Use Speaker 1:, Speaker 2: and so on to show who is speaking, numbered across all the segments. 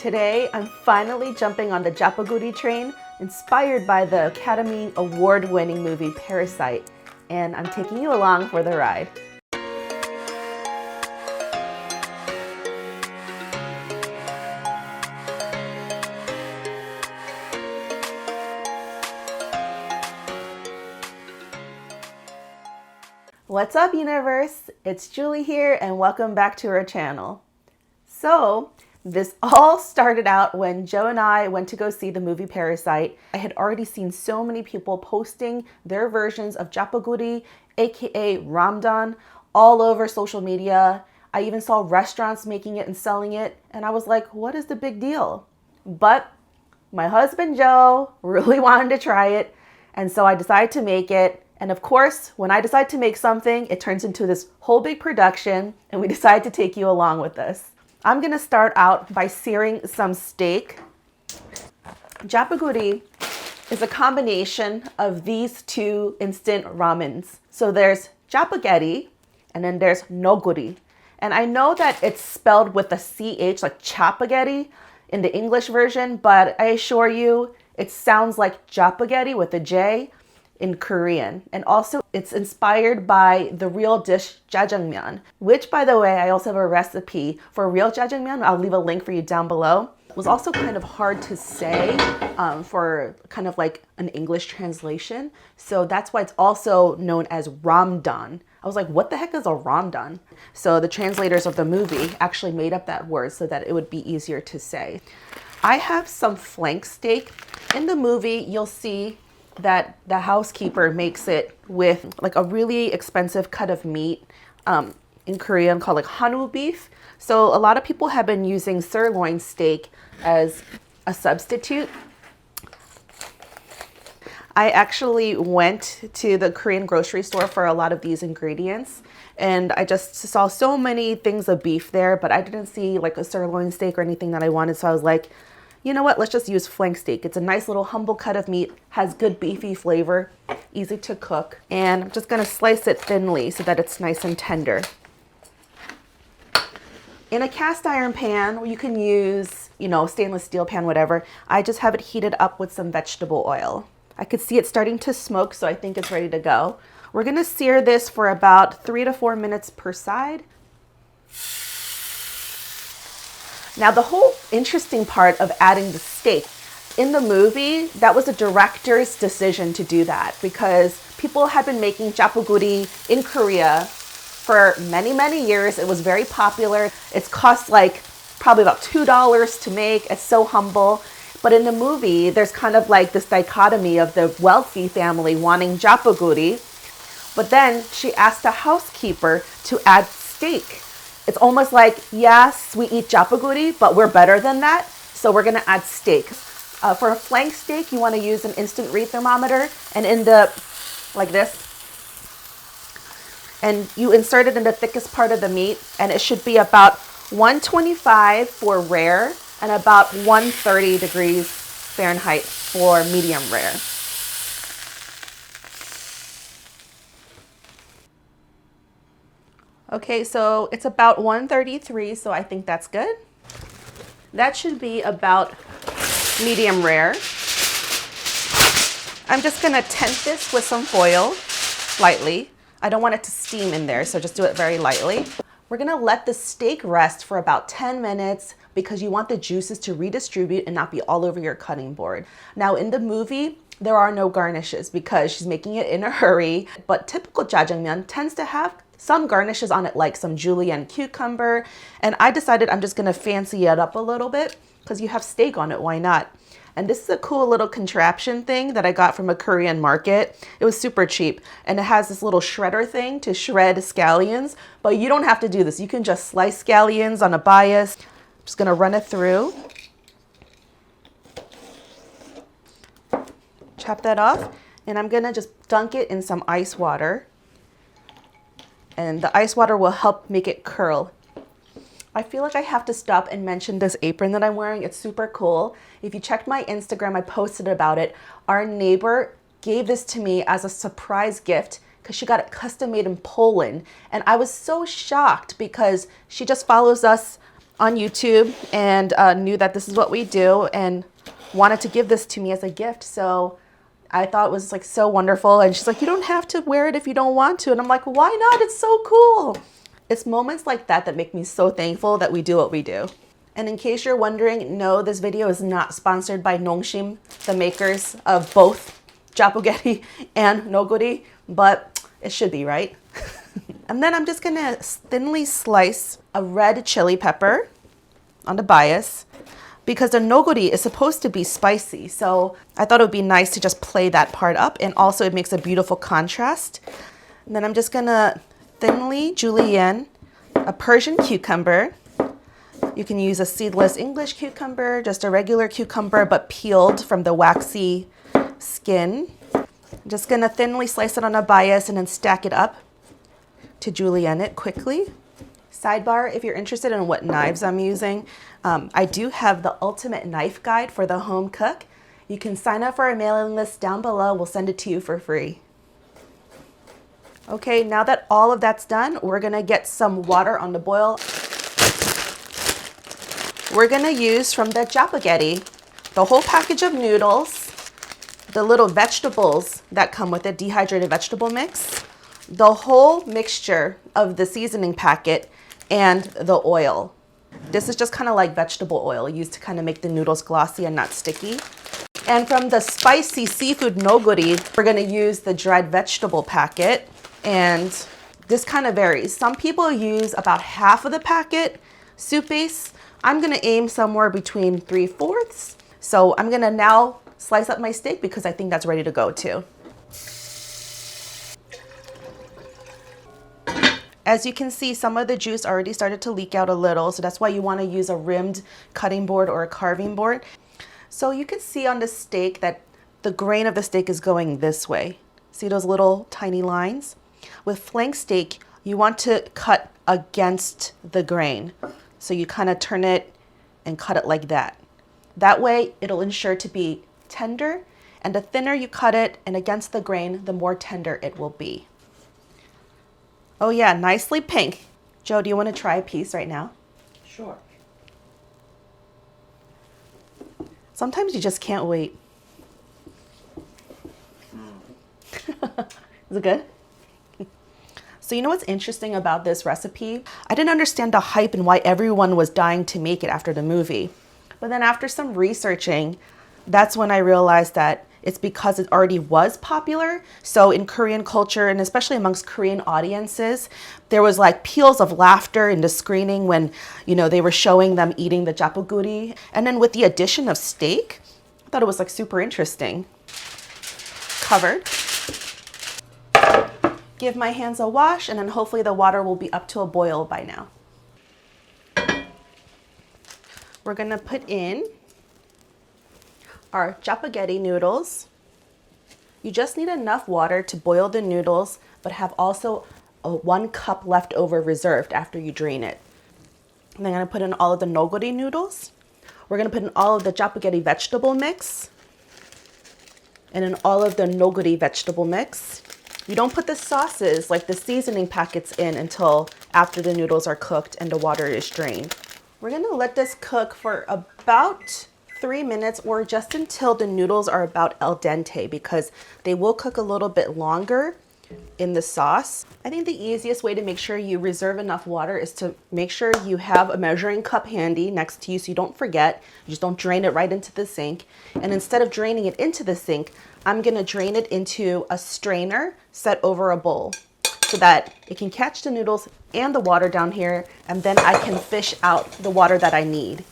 Speaker 1: Today, I'm finally jumping on the Jjapaguri train, inspired by the Academy Award-winning movie Parasite, and I'm taking you along for the ride. What's up, universe? It's Julie here, and welcome back to our channel. So, this all started out when Joe and I went to go see the movie Parasite. I had already seen so many people posting their versions of Jjapaguri, aka Ramdon, all over social media. I even saw restaurants making it and selling it, and I was like, what is the big deal? But my husband Joe really wanted to try it, and so I decided to make it. And of course, when I decide to make something, it turns into this whole big production, and we decide to take you along with us. I'm gonna start out by searing some steak. Jjapaguri is a combination of these two instant ramens. So there's Jjapaguri, and then there's Noguri. And I know that it's spelled with a CH, like Jjapaguri in the English version, but I assure you, it sounds like Jjapaguri with a J in Korean. And also it's inspired by the real dish jjajangmyeon, which, by the way, I also have a recipe for real jjajangmyeon. I'll leave a link for you down below. It was also kind of hard to say for kind of like an English translation. So that's why it's also known as Ramdon. I was like, what the heck is a Ramdon? So the translators of the movie actually made up that word so that it would be easier to say. I have some flank steak. In the movie, you'll see that the housekeeper makes it with like a really expensive cut of meat in Korean called like Hanu beef. So a lot of people have been using sirloin steak as a substitute. I actually went to the Korean grocery store for a lot of these ingredients, and I just saw so many things of beef there, but I didn't see like a sirloin steak or anything that I wanted. So I was like, you know what, let's just use flank steak. It's a nice little humble cut of meat, has good beefy flavor, easy to cook. And I'm just gonna slice it thinly so that it's nice and tender. In a cast iron pan, or you can use, stainless steel pan, whatever, I just have it heated up with some vegetable oil. I could see it starting to smoke, so I think it's ready to go. We're gonna sear this for about 3 to 4 minutes per side. Now, the whole interesting part of adding the steak, in the movie, that was a director's decision to do that because people had been making Jjapaguri in Korea for many, many years. It was very popular. It's cost like probably about $2 to make. It's so humble. But in the movie, there's kind of like this dichotomy of the wealthy family wanting Jjapaguri. But then she asked the housekeeper to add steak. It's almost like, yes, we eat Jjapaguri, but we're better than that. So we're gonna add steak. For a flank steak, you wanna use an instant read thermometer and like this. And you insert it in the thickest part of the meat, and it should be about 125 for rare and about 130 degrees Fahrenheit for medium rare. Okay, so it's about 133, so I think that's good. That should be about medium rare. I'm just gonna tent this with some foil, lightly. I don't want it to steam in there, so just do it very lightly. We're gonna let the steak rest for about 10 minutes because you want the juices to redistribute and not be all over your cutting board. Now, in the movie, there are no garnishes because she's making it in a hurry, but typical jjajangmyeon tends to have some garnishes on it, like some julienne cucumber. And I decided I'm just gonna fancy it up a little bit because you have steak on it, why not? And this is a cool little contraption thing that I got from a Korean market. It was super cheap. And it has this little shredder thing to shred scallions, but you don't have to do this. You can just slice scallions on a bias. I'm just gonna run it through. Chop that off. And I'm gonna just dunk it in some ice water. And the ice water will help make it curl. I feel like I have to stop and mention this apron that I'm wearing. It's super cool. If you checked my Instagram, I posted about it. Our neighbor gave this to me as a surprise gift because she got it custom made in Poland. And I was so shocked because she just follows us on YouTube and knew that this is what we do and wanted to give this to me as a gift. So I thought it was like so wonderful. And she's like, you don't have to wear it if you don't want to. And I'm like, why not? It's so cool. It's moments like that that make me so thankful that we do what we do. And in case you're wondering, no, this video is not sponsored by Nongshim, the makers of both Jjapaguri and Noguri, but it should be, right? And then I'm just gonna thinly slice a red chili pepper on the bias because the Noguri is supposed to be spicy. So I thought it would be nice to just play that part up, and also it makes a beautiful contrast. And then I'm just gonna thinly julienne a Persian cucumber. You can use a seedless English cucumber, just a regular cucumber, but peeled from the waxy skin. I'm just gonna thinly slice it on a bias and then stack it up to julienne it quickly. Sidebar, if you're interested in what knives I'm using, I do have the ultimate knife guide for the home cook. You can sign up for our mailing list down below. We'll send it to you for free. Okay, now that all of that's done, we're gonna get some water on the boil. We're gonna use from the Jjapaguri the whole package of noodles, the little vegetables that come with a dehydrated vegetable mix, the whole mixture of the seasoning packet, and the oil. This is just kind of like vegetable oil used to kind of make the noodles glossy and not sticky. And from the spicy seafood noguri, we're gonna use the dried vegetable packet, and this kind of varies. Some people use about half of the packet soup base. I'm gonna aim somewhere between 3/4. So I'm gonna now slice up my steak because I think that's ready to go too. As you can see, some of the juice already started to leak out a little, so that's why you want to use a rimmed cutting board or a carving board. So you can see on the steak that the grain of the steak is going this way. See those little tiny lines? With flank steak, you want to cut against the grain. So you kind of turn it and cut it like that. That way it'll ensure to be tender, and the thinner you cut it and against the grain, the more tender it will be. Oh yeah, nicely pink. Joe, do you want to try a piece right now?
Speaker 2: Sure.
Speaker 1: Sometimes you just can't wait. Is it good? So you know what's interesting about this recipe? I didn't understand the hype and why everyone was dying to make it after the movie. But then after some researching, that's when I realized that it's because it already was popular. So in Korean culture, and especially amongst Korean audiences, there was like peals of laughter in the screening when, you know, they were showing them eating the Jjapaguri. And then with the addition of steak, I thought it was like super interesting. Covered. Give my hands a wash, and then hopefully the water will be up to a boil by now. We're gonna put in our Jjapaguri noodles. You just need enough water to boil the noodles, but have also 1 cup left over reserved after you drain it. And then I'm gonna put in all of the noguri noodles. We're gonna put in all of the Jjapaguri vegetable mix, and in all of the noguri vegetable mix. You don't put the sauces, like the seasoning packets, in until after the noodles are cooked and the water is drained. We're gonna let this cook for about 3 minutes, or just until the noodles are about al dente, because they will cook a little bit longer in the sauce. I think the easiest way to make sure you reserve enough water is to make sure you have a measuring cup handy next to you so you don't forget. You just don't drain it right into the sink. And instead of draining it into the sink, I'm gonna drain it into a strainer set over a bowl so that it can catch the noodles and the water down here, and then I can fish out the water that I need.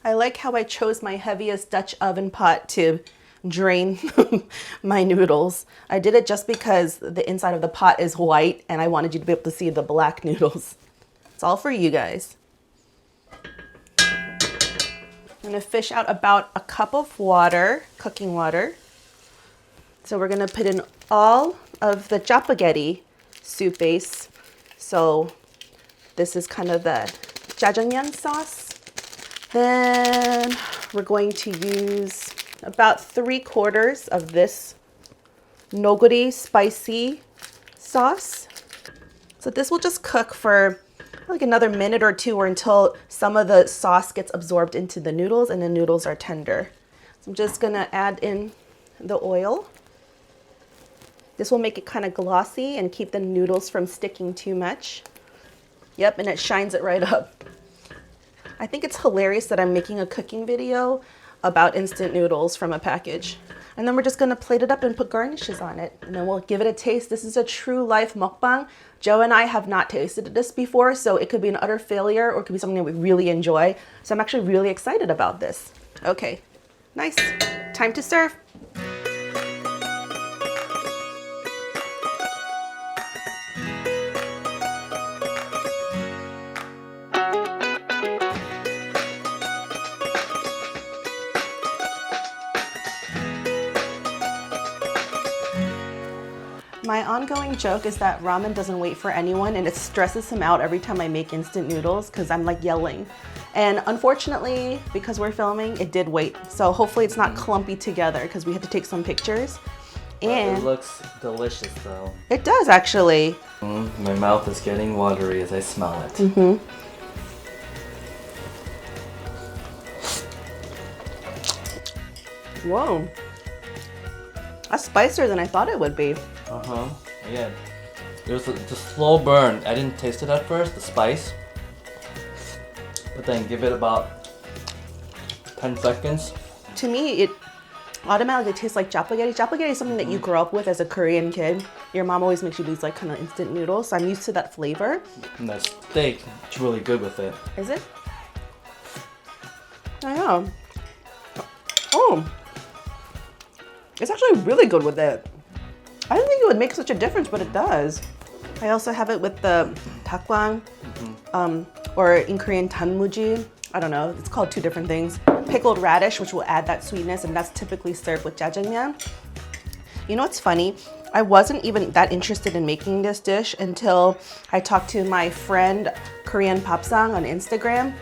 Speaker 1: I like how I chose my heaviest Dutch oven pot to drain my noodles. I did it just because the inside of the pot is white and I wanted you to be able to see the black noodles. It's all for you guys. I'm gonna fish out about a cup of water, cooking water. So we're gonna put in all of the Jjapaguri soup base. So this is kind of the jjajangmyeon sauce. Then we're going to use about 3/4 of this noguri spicy sauce. So this will just cook for like another minute or two or until some of the sauce gets absorbed into the noodles and the noodles are tender. So I'm just gonna add in the oil. This will make it kind of glossy and keep the noodles from sticking too much. Yep, and it shines it right up. I think it's hilarious that I'm making a cooking video about instant noodles from a package. And then we're just gonna plate it up and put garnishes on it. And then we'll give it a taste. This is a true life mukbang. Joe and I have not tasted this before, so it could be an utter failure or it could be something that we really enjoy. So I'm actually really excited about this. Okay, nice. Time to serve. My ongoing joke is that ramen doesn't wait for anyone and it stresses him out every time I make instant noodles because I'm like yelling. And unfortunately, because we're filming, it did wait. So hopefully it's not clumpy together because we had to take some pictures. And
Speaker 2: it looks delicious though.
Speaker 1: It does actually.
Speaker 2: My mouth is getting watery as I smell it.
Speaker 1: Whoa. That's spicier than I thought it would be.
Speaker 2: Yeah. It was a slow burn. I didn't taste it at first, the spice. But then give it about 10 seconds.
Speaker 1: To me, it automatically tastes like Jjapaguri. Jjapaguri is something that you grow up with as a Korean kid. Your mom always makes you these like kind of instant noodles, so I'm used to that flavor.
Speaker 2: And that steak, it's really good with it.
Speaker 1: Is it? I know. Oh. It's actually really good with it. I didn't think it would make such a difference, but it does. I also have it with the takwang, or in Korean tanmuji. I don't know, it's called two different things. Pickled radish, which will add that sweetness, and that's typically served with jjajangmyeon. You know what's funny? I wasn't even that interested in making this dish until I talked to my friend Korean Popsang on Instagram,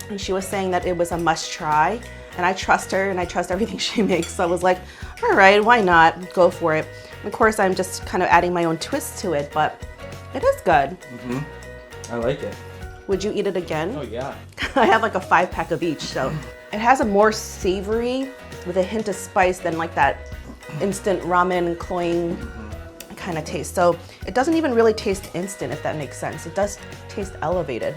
Speaker 1: and she was saying that it was a must try. And I trust her and I trust everything she makes. So I was like, all right, why not? Go for it. And of course, I'm just kind of adding my own twist to it, but it is good.
Speaker 2: I like it.
Speaker 1: Would you eat it again?
Speaker 2: Oh yeah.
Speaker 1: I have like a 5-pack of each, so. It has a more savory with a hint of spice than like that instant ramen cloying kind of taste. So it doesn't even really taste instant, if that makes sense. It does taste elevated.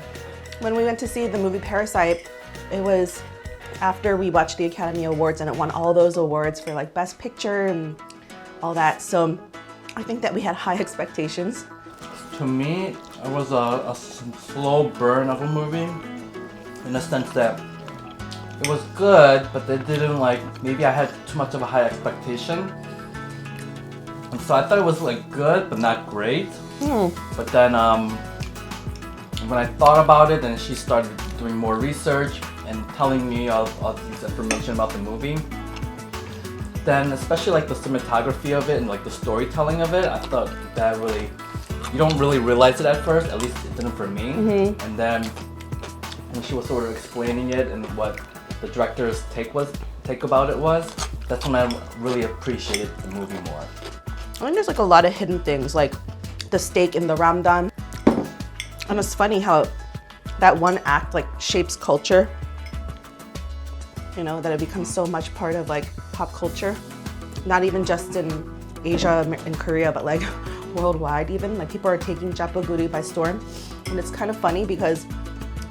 Speaker 1: When we went to see the movie Parasite, it was after we watched the Academy Awards and it won all those awards for like Best Picture and all that. So I think that we had high expectations.
Speaker 2: To me, it was a slow burn of a movie in the sense that it was good, but they didn't maybe I had too much of a high expectation. And so I thought it was like good, but not great. But then when I thought about it and she started doing more research and telling me all this information about the movie, then especially like the cinematography of it and like the storytelling of it, I thought that really, you don't really realize it at first, at least it didn't for me. And then when she was sort of explaining it and what the director's take about it was, that's when I really appreciated the movie more.
Speaker 1: I think there's like a lot of hidden things, like the steak in the Ramdon. And it's funny how that one act like shapes culture. You know, that it becomes so much part of like pop culture. Not even just in Asia and Korea, but like worldwide even. Like people are taking Jjapaguri by storm. And it's kind of funny because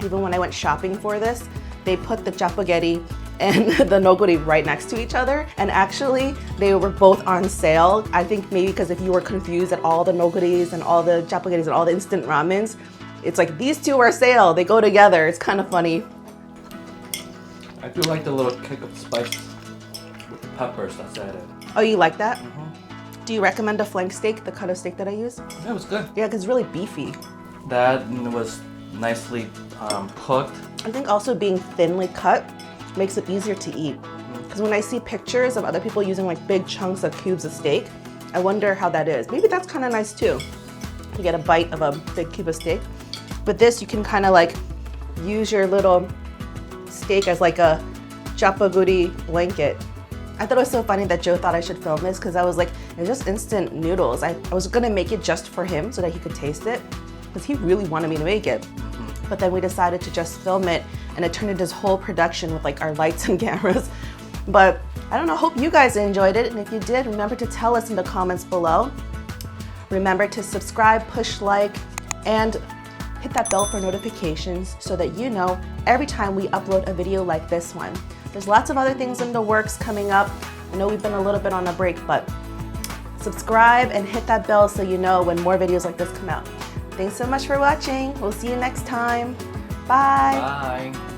Speaker 1: even when I went shopping for this, they put the Jjapaguri and the noguri right next to each other. And actually, they were both on sale. I think maybe because if you were confused at all the noguris and all the Jjapaguris and all the instant ramens, it's like these two are sale, they go together. It's kind of funny.
Speaker 2: I do like the little kick of spice with the peppers that's added.
Speaker 1: Oh, you like that? Do you recommend a flank steak, the cut of steak that I use?
Speaker 2: Yeah, it was good.
Speaker 1: Yeah, because it's really beefy.
Speaker 2: That was nicely cooked.
Speaker 1: I think also being thinly cut makes it easier to eat. Because when I see pictures of other people using like big chunks of cubes of steak, I wonder how that is. Maybe that's kind of nice too. You get a bite of a big cube of steak. But this, you can kind of like use your little steak as like a Jjapaguri blanket. I thought it was so funny that Joe thought I should film this because I was like, it's just instant noodles. I was gonna make it just for him so that he could taste it because he really wanted me to make it. but then we decided to just film it, and it turned into this whole production with like our lights and cameras. But I don't know, hope you guys enjoyed it, and if you did, remember to tell us in the comments below. Remember to subscribe, push like, and hit that bell for notifications so that you know every time we upload a video like this one. There's lots of other things in the works coming up. I know we've been a little bit on a break, but subscribe and hit that bell so you know when more videos like this come out. Thanks so much for watching. We'll see you next time. Bye.
Speaker 2: Bye.